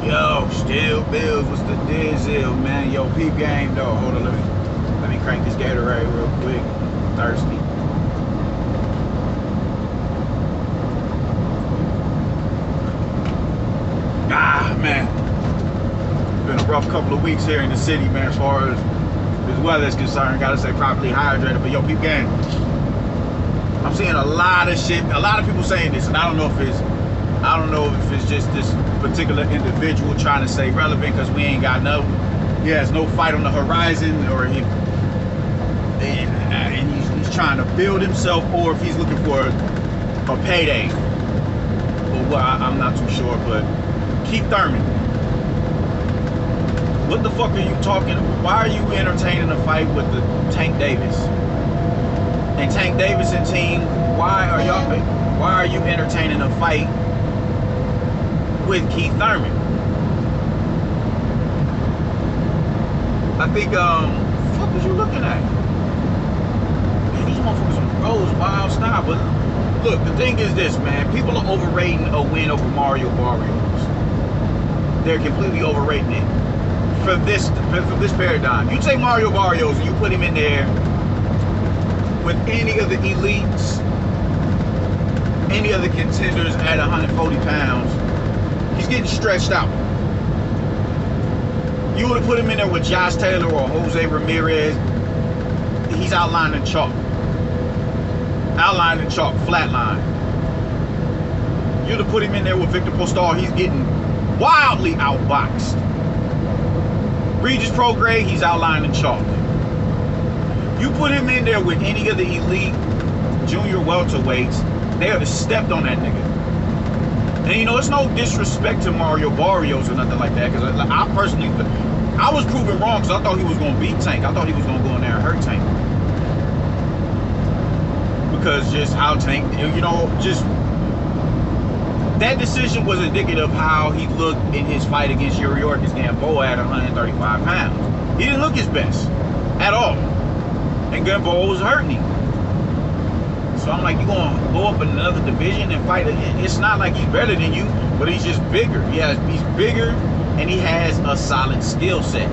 Yo, still Bills, what's the deal, man? Yo, peep game though. Hold on, let me crank this Gatorade real quick. I'm thirsty. Ah, man. It's been a rough couple of weeks here in the city, man, as far as this weather is concerned. Gotta stay properly hydrated. But yo, peep game. I'm seeing a lot of shit, a lot of people saying this, and I don't know if it's just this particular individual trying to stay relevant because he has no fight on the horizon, or he's trying to build himself, or if he's looking for a payday. But well, I'm not too sure. But Keith Thurman, what the fuck are you talking about? Why are you entertaining a fight with the Tank Davis? And Tank Davis and team, why are you entertaining a fight with Keith Thurman? I think, what the fuck was you looking at? Man, these motherfuckers on the roads, wild style. But look, the thing is this, man. People are overrating a win over Mario Barrios. They're completely overrating it. For this paradigm. You take Mario Barrios and you put him in there with any of the elites, any of the contenders at 140 pounds, he's getting stretched out. You would have put him in there with Josh Taylor or Jose Ramirez, he's outlining chalk. Outlining chalk, flatline. You'd have put him in there with Victor Postal, he's getting wildly outboxed. Regis Prograis, he's outlining chalk. You put him in there with any of the elite junior welterweights, they would have stepped on that nigga. And you know, it's no disrespect to Mario Barrios or nothing like that, because I personally, I was proven wrong because I thought he was going to beat Tank. I thought he was going to go in there and hurt Tank. Because just how Tank, you know, just that decision was indicative of how he looked in his fight against Yuriorkis Gamboa at 135 pounds. He didn't look his best at all. And Gamboa was hurting him. So I'm like, you gonna go up in another division and fight? It's not like he's better than you, but he's just bigger. He's bigger, and he has a solid skill set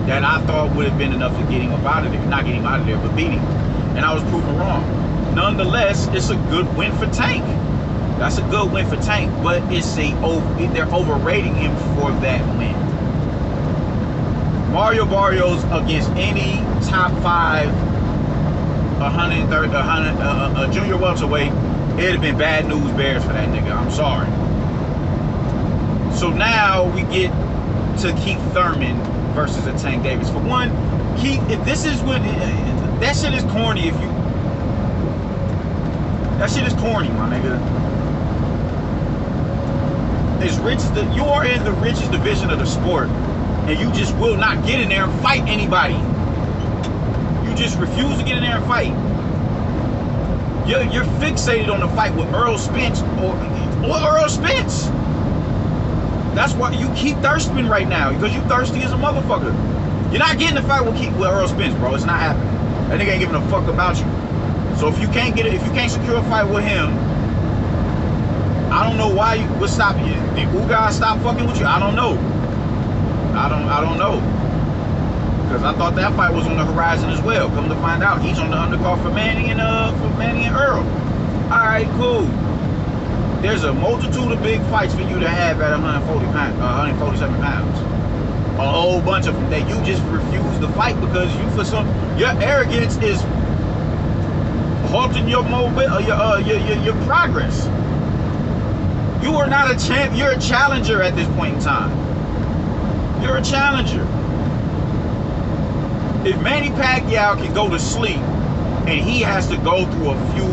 that I thought would have been enough to get him up out of there. Not get him out of there, but beat him. And I was proven wrong. Nonetheless, it's a good win for Tank. That's a good win for Tank, but they're overrating him for that win. Mario Barrios against any top 5 a junior welterweight, it'd have been bad news bears for that nigga. I'm sorry. So now we get to Keith Thurman versus a Tank Davis. For one, if this is what that shit is corny. That shit is corny, my nigga. You are in the richest division of the sport, and you just will not get in there and fight anybody. You just refuse to get in there and fight. You're fixated on the fight with Earl Spence or Earl Spence. That's why you keep thirsting right now, because you thirsty as a motherfucker. You're not getting a fight with Earl Spence, bro. It's not happening. That nigga ain't giving a fuck about you. So if you can't secure a fight with him, I don't know why would stop you. Did Ugas stop fucking with you? I don't know. I don't know. Because I thought that fight was on the horizon as well. Come to find out, he's on the undercard for Manny and Earl. All right, cool. There's a multitude of big fights for you to have at 147 pounds. A whole bunch of them that you just refuse to fight because your arrogance is halting your your progress. You are not a champ. You're a challenger at this point in time. You're a challenger. If Manny Pacquiao can go to sleep and he has to go through a few,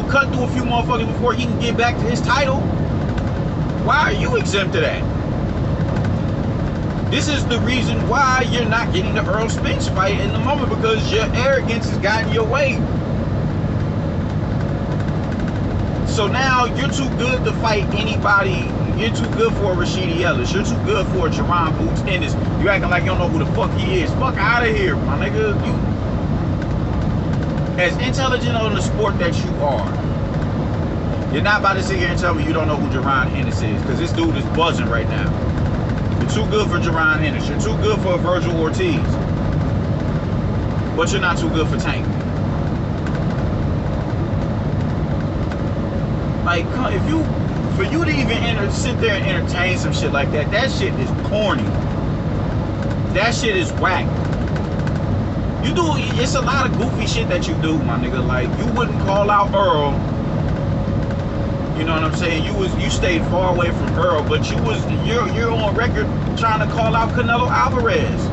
cut through a few motherfuckers before he can get back to his title, why are you exempt of that? This is the reason why you're not getting the Earl Spence fight in the moment, because your arrogance has gotten your way. So now you're too good to fight anybody. You're too good for a Rashidi Ellis. You're too good for a Jerron Boots Ennis. You acting like you don't know who the fuck he is. Fuck out of here, my nigga. You, as intelligent on the sport that you are, You're not about to sit here and tell me you don't know who Jerron Hennis is, because this dude is buzzing right now. You're too good for Jerron Hennis. You're too good for Virgil Ortiz. But you're not too good for Tank. Like, for you to even sit there and entertain some shit like that, that shit is corny. That shit is whack. It's a lot of goofy shit that you do, my nigga. Like, you wouldn't call out Earl. You know what I'm saying? You stayed far away from Earl, but you're on record trying to call out Canelo Alvarez.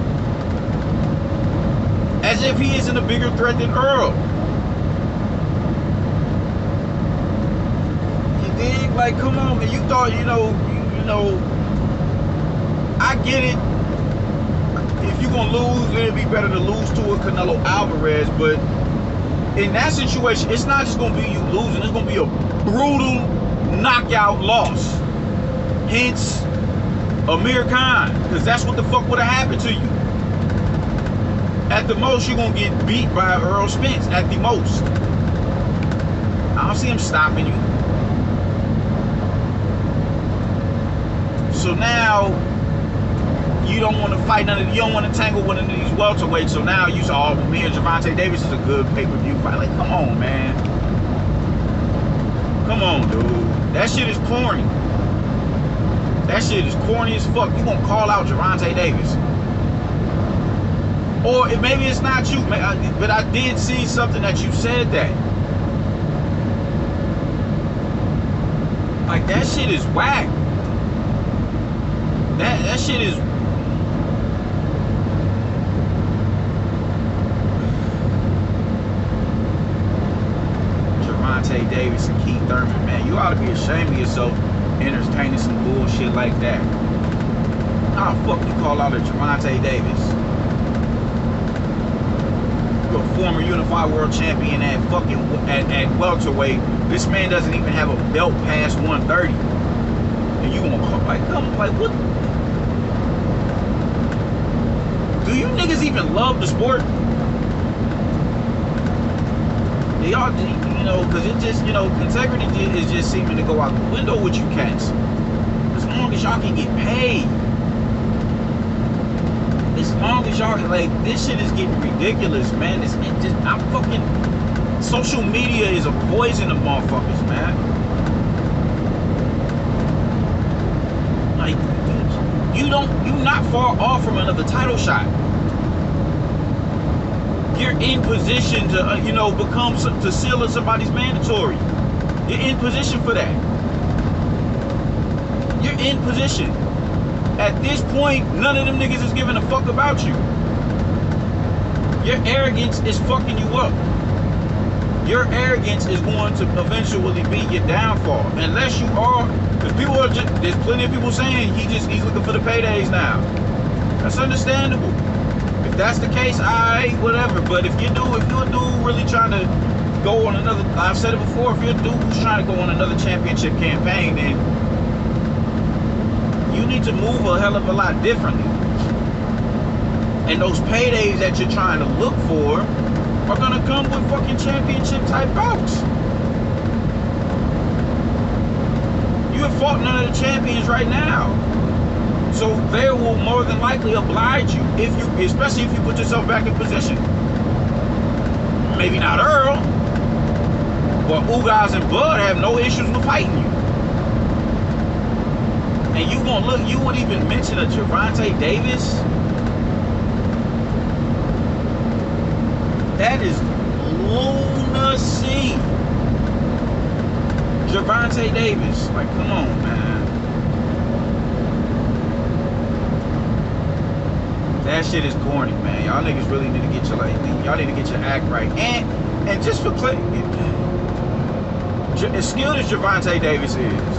As if he isn't a bigger threat than Earl. You dig? Like, come on, man. You thought, you know, I get it. If you're gonna lose, it'd be better to lose to a Canelo Alvarez, but in that situation, it's not just gonna be you losing, it's gonna be a brutal knockout loss. Hence, Amir Khan, because that's what the fuck would have happened to you. At the most, you're gonna get beat by Earl Spence. At the most. I don't see him stopping you. So now, you don't want to fight you don't want to tangle with any of these welterweights. So now you say, oh, me and Gervonta Davis is a good pay-per-view fight. Like, come on, man. Come on, dude. That shit is corny. That shit is corny as fuck. You gonna call out Gervonta Davis. Or maybe it's not you, but I did see something that you said that. Like, that shit is whack. That shit is... Gervonta Davis and Keith Thurman, man, you ought to be ashamed of yourself entertaining some bullshit like that. How the fuck you call out a Gervonta Davis? You're a former unified world champion at fucking at welterweight. This man doesn't even have a belt past 130. And you gonna call, like, come, like, what? Do you niggas even love the sport? Y'all, you know, because it just, you know, integrity is just seeming to go out the window with you cats. As long as y'all can get paid. As long as y'all, like, this shit is getting ridiculous, man. I'm fucking, social media is a poison of motherfuckers, man. Like, you're not far off from another title shot. You're in position to, you know, to seal somebody's mandatory. You're in position for that. You're in position. At this point, none of them niggas is giving a fuck about you. Your arrogance is fucking you up. Your arrogance is going to eventually be your downfall. Unless you are, because people are just, there's plenty of people saying he's looking for the paydays now. That's understandable. If that's the case, whatever. But if you're a dude really trying to go on another, I've said it before, if you're a dude who's trying to go on another championship campaign, then you need to move a hell of a lot differently. And those paydays that you're trying to look for are gonna come with fucking championship type bouts. You have fought none of the champions right now. So they will more than likely oblige you, especially if you put yourself back in position. Maybe not Earl, but Ugas and Bud have no issues with fighting you. And you gonna look, you would even mention a Gervonta Davis? That is lunacy. Gervonta Davis, like, come on, man. That shit is corny, man. Y'all niggas really need to get your, like, y'all need to get your act right. And just for clarity, as skilled as Gervonta Davis is,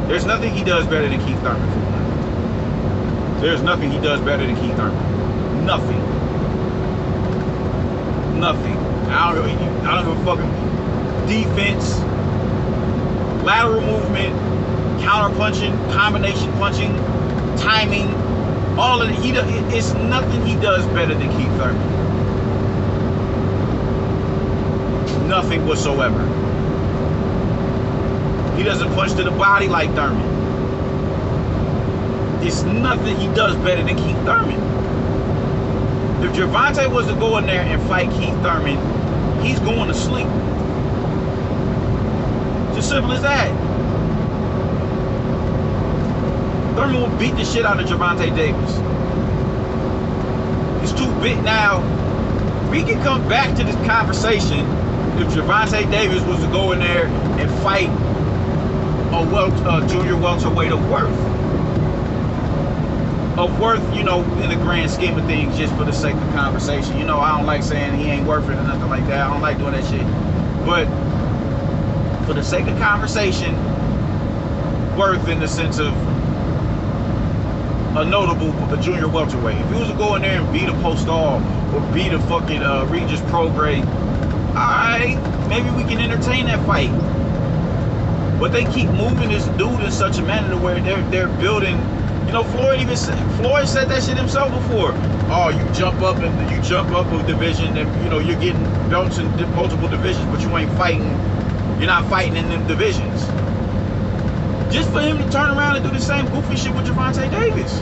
there's nothing he does better than Keith Thurman for one. There's nothing he does better than Keith Thurman. Nothing. Nothing. I don't give a fucking defense, lateral movement, counter punching, combination punching, timing, all of it. It's nothing he does better than Keith Thurman. Nothing whatsoever. He doesn't punch to the body like Thurman. There's nothing he does better than Keith Thurman. If Gervonta was to go in there and fight Keith Thurman, he's going to sleep. It's as simple as that. Thurman will beat the shit out of Gervonta Davis. He's too big now. We can come back to this conversation if Gervonta Davis was to go in there and fight a junior welterweight of worth. Of worth, you know, in the grand scheme of things, just for the sake of conversation. You know, I don't like saying he ain't worth it or nothing like that. I don't like doing that shit. But for the sake of conversation, worth in the sense of a notable junior welterweight. If he was to go in there and beat a Postal or beat a fucking Regis Prograis, alright, maybe we can entertain that fight. But they keep moving this dude in such a manner to where they're building. You know, Floyd said that shit himself before. Oh, you jump up a division, and you know you're getting belts in multiple divisions, but you ain't fighting. You're not fighting in them divisions. Just for him to turn around and do the same goofy shit with Gervonta Davis.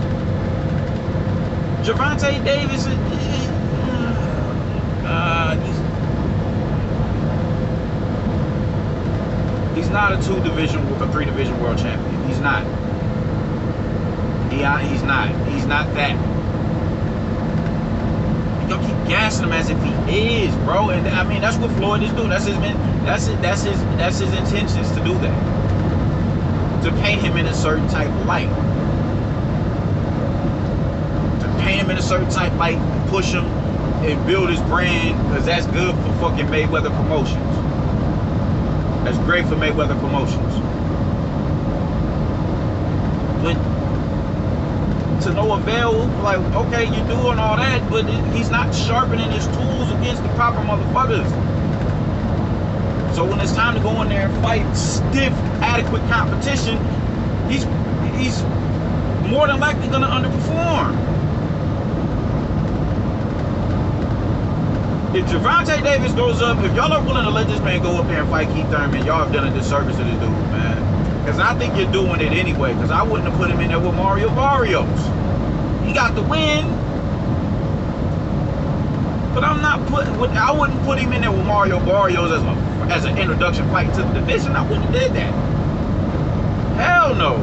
Gervonta Davis he's not a 3-division world champion. He's not. He's not. He's not that. Y'all keep gassing him as if he is, bro. And I mean, that's what Floyd is doing. That's his intentions to do that. To paint him in a certain type of light. To paint him in a certain type of light, push him and build his brand, because that's good for fucking Mayweather Promotions. That's great for Mayweather Promotions. But to no avail, like, okay, you're doing all that, but he's not sharpening his tools against the proper motherfuckers. So when it's time to go in there and fight stiff, adequate competition, he's more than likely gonna underperform. If Gervonta Davis goes up, if y'all are willing to let this man go up there and fight Keith Thurman, y'all have done a disservice to this dude, man. Because I think you're doing it anyway, because I wouldn't have put him in there with Mario Barrios. He got the win. But I wouldn't put him in there with Mario Barrios as an introduction fight to the division. I wouldn't have did that. Hell no.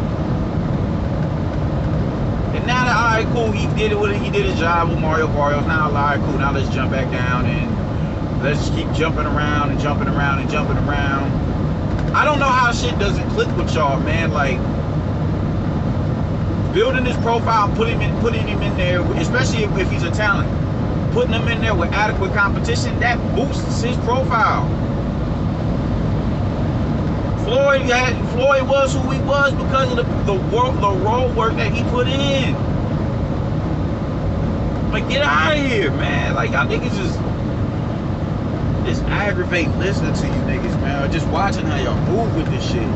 And now that, all right, cool, he did his job with Mario Barrios. Now, all right, cool, now let's jump back down and let's just keep jumping around and jumping around and jumping around. I don't know how shit doesn't click with y'all, man. Like, building his profile, putting him in there, especially if he's a talent, putting him in there with adequate competition, that boosts his profile. Floyd was who he was because of the role work that he put in. Like, get out of here, man. Like, y'all niggas just aggravate listening to you niggas, man. Or just watching how y'all move with this shit.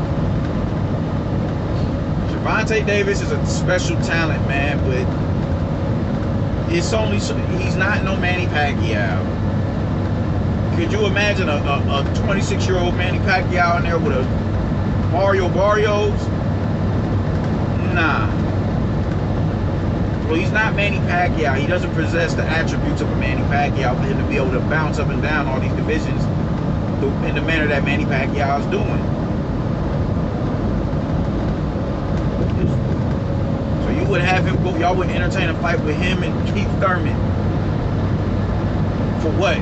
Gervonta Davis is a special talent, man, but he's not no Manny Pacquiao. Could you imagine a 26-year-old Manny Pacquiao in there with a Mario Barrios? Nah. Well, he's not Manny Pacquiao. He doesn't possess the attributes of a Manny Pacquiao for him to be able to bounce up and down all these divisions in the manner that Manny Pacquiao is doing. So you would have him go, y'all would entertain a fight with him and Keith Thurman. For what?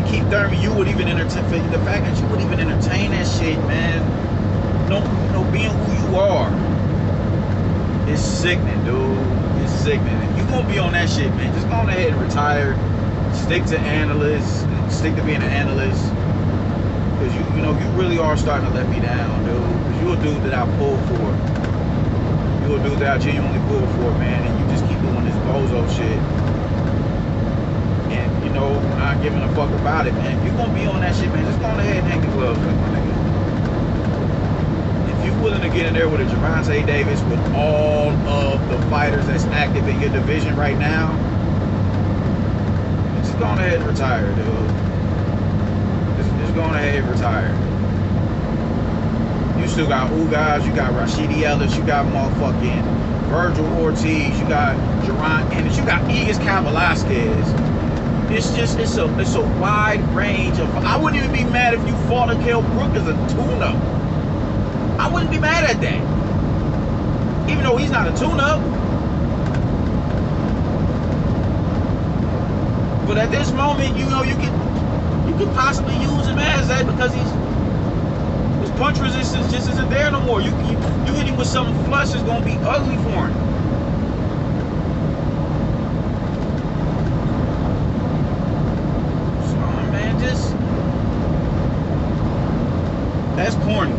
Keith Thurman, you would even entertain, the fact that you would even entertain that shit, man. No, being who you are, it's sickening, dude. It's sickening. If you gonna be on that shit, man, just go on ahead and retire. Stick to analysts. Stick to being an analyst. Because you know, you really are starting to let me down, dude. Because you're a dude that I pull for. You're a dude that I genuinely pull for, man. And you just keep doing this bozo shit. You know, not giving a fuck about it, man. If you're gonna be on that shit, man, just go on ahead and hang your gloves up, my nigga. If you're willing to get in there with a Gervonta Davis, with all of the fighters that's active in your division right now, just go on ahead and retire, dude. going ahead and retire. You still got Ugas, you got Rashidi Ellis, you got motherfucking Virgil Ortiz, you got Jerron Ennis, you got Egas Velasquez. It's just, it's a wide range of, I wouldn't even be mad if you fought a Kell Brook as a tune-up. I wouldn't be mad at that. Even though he's not a tune-up. But at this moment, you know, you could possibly use him as that because his punch resistance just isn't there no more. You hit him with something flush, it's gonna be ugly for him. So man, just that's corny.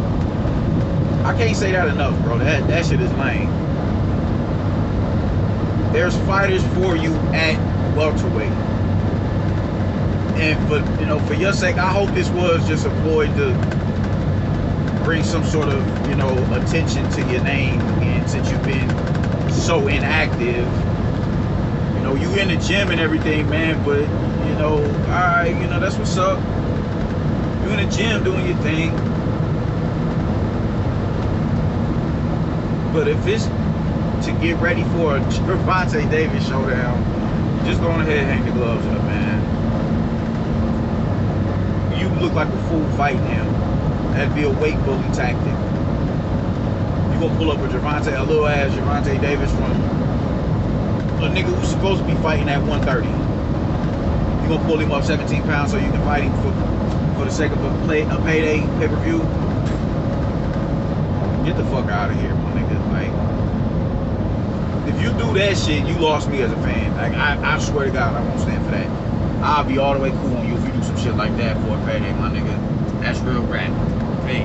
I can't say that enough, bro. That shit is lame. There's fighters for you at welterweight. And for your sake, I hope this was just a ploy to bring some sort of, attention to your name again, since you've been so inactive. You in the gym and everything, man, but alright, that's what's up. You in the gym doing your thing. But if it's to get ready for a Gervonta Davis showdown, just go on ahead and hang the gloves up, man. You look like a fool fighting him. That'd be a weight bully tactic. You gonna pull up a little ass Gervonta Davis from a nigga who's supposed to be fighting at 130. You gonna pull him up 17 pounds so you can fight him for the sake of a payday pay-per-view? Get the fuck out of here, my nigga. Like, if you do that shit, you lost me as a fan. Like, I swear to God, I won't stand for that. I'll be all the way cool on you if you do some shit like that for a payday, my nigga. That's real rap. Hey.